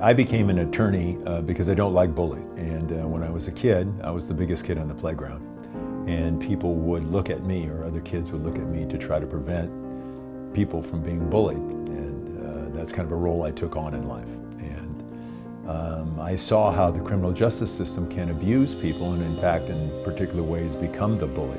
I became an attorney because I don't like bullying. And when I was a kid, I was the biggest kid on the playground. And people would look at me, or other kids would look at me to try to prevent people from being bullied. And that's kind of a role I took on in life. And I saw how the criminal justice system can abuse people and in fact, in particular ways, become the bully.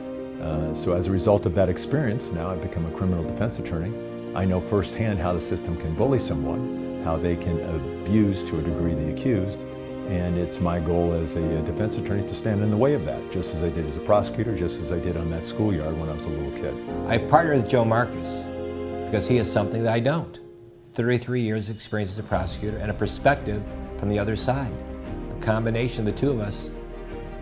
So as a result of that experience, now I've become a criminal defense attorney. I know firsthand how the system can bully someone, how they can abuse to a degree the accused, and it's my goal as a defense attorney to stand in the way of that, just as I did as a prosecutor, just as I did on that schoolyard when I was a little kid. I partnered with Joe Markus because he has something that I don't. 33 years of experience as a prosecutor and a perspective from the other side. The combination of the two of us,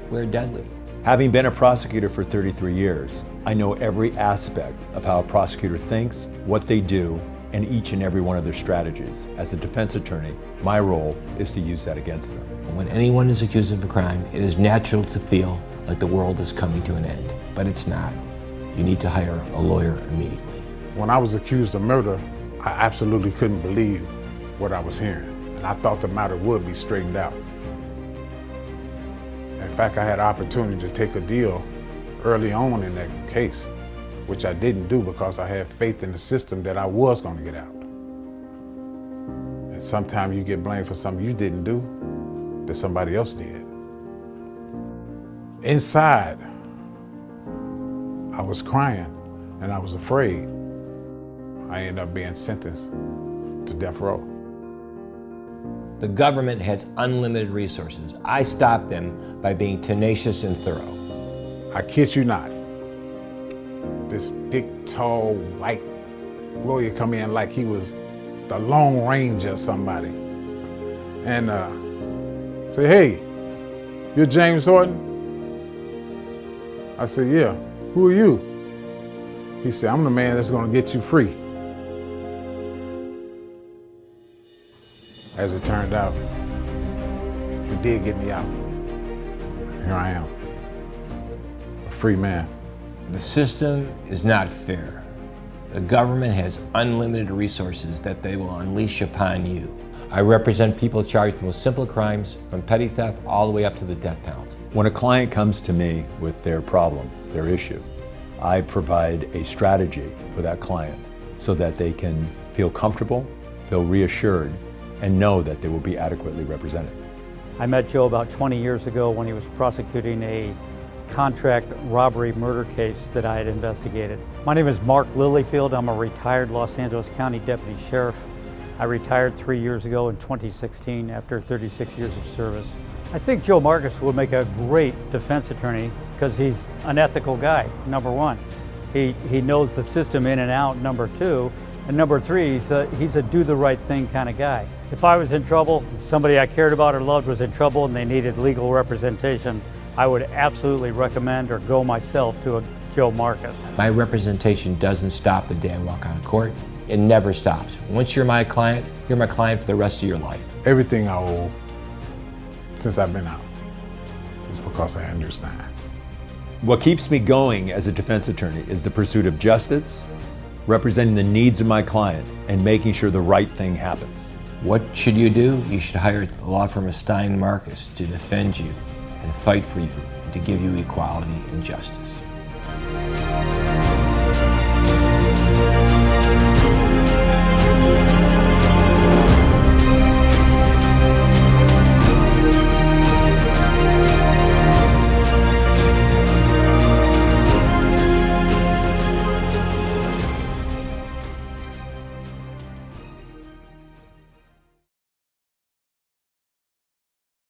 we're deadly. Having been a prosecutor for 33 years, I know every aspect of how a prosecutor thinks, what they do, and each and every one of their strategies. As a defense attorney, my role is to use that against them. When anyone is accused of a crime, it is natural to feel like the world is coming to an end, but it's not. You need to hire a lawyer immediately. When I was accused of murder, I absolutely couldn't believe what I was hearing, and I thought the matter would be straightened out. In fact, I had an opportunity to take a deal early on in that case, which I didn't do because I had faith in the system that I was going to get out. And sometimes you get blamed for something you didn't do that somebody else did. Inside, I was crying and I was afraid. I ended up being sentenced to death row. The government has unlimited resources. I stopped them by being tenacious and thorough. I kid you not. This big, tall, white lawyer come in like he was the Lone Ranger or somebody. And say, "Hey, you're James Horton?" I said, "Yeah, who are you?" He said, "I'm the man that's gonna get you free." As it turned out, he did get me out. Here I am, a free man. The system is not fair. The government has unlimited resources that they will unleash upon you. I represent people charged with simple crimes, from petty theft all the way up to the death penalty. When a client comes to me with their problem, their issue, I provide a strategy for that client so that they can feel comfortable, feel reassured, and know that they will be adequately represented. I met Joe about 20 years ago when he was prosecuting a contract robbery murder case that I had investigated. My name is Mark Lilyfield. I'm a retired Los Angeles County Deputy Sheriff. I retired 3 years ago in 2016 after 36 years of service. I think Joe Markus would make a great defense attorney because he's an ethical guy, number one. He knows the system in and out, number two. And number three, he's a do the right thing kind of guy. If I was in trouble, if somebody I cared about or loved was in trouble and they needed legal representation, I would absolutely recommend or go myself to a Joe Markus. My representation doesn't stop the day I walk out of court. It never stops. Once you're my client for the rest of your life. Everything I owe since I've been out is because I understand. What keeps me going as a defense attorney is the pursuit of justice, representing the needs of my client, and making sure the right thing happens. What should you do? You should hire the law firm of Stein Markus to defend you and fight for you and to give you equality and justice.